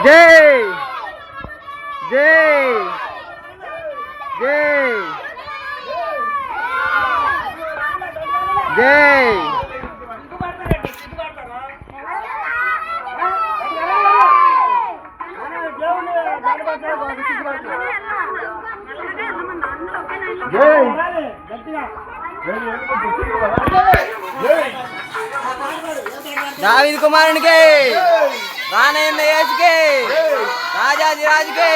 జై జై జై జై దావీదు కుమారునికి రానయ్య యేసుకి రాజాదిరాజుకి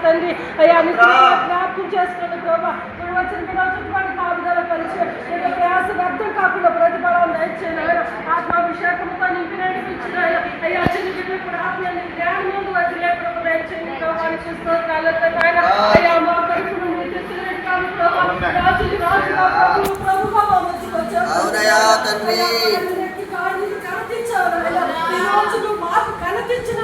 తండ్రి అయ్యా జ్ఞాపకం చేసుకుని ప్రభా నువ్వు వచ్చిన పిల్లల చుట్టుపక్కల కాపుదల పరిచయం ప్రయాస వ్యర్థం కాకుండా ప్రతిఫలం దయచేయాలి ఆత్మాభిషేకంతో నింపి నడిపించిన అయ్యా చిన్న బిడ్డలు కూడా ఆత్మీయ జ్ఞానం ముందు వదిలే ప్రభు దయచేయండి ప్రభానికి స్తోత్రాలతో ఆయన అయ్యా మా కడుపును రాజులు రాజుగా ప్రభుగా కనతించావు ఈ రోజు నువ్వు మాకు కనతించిన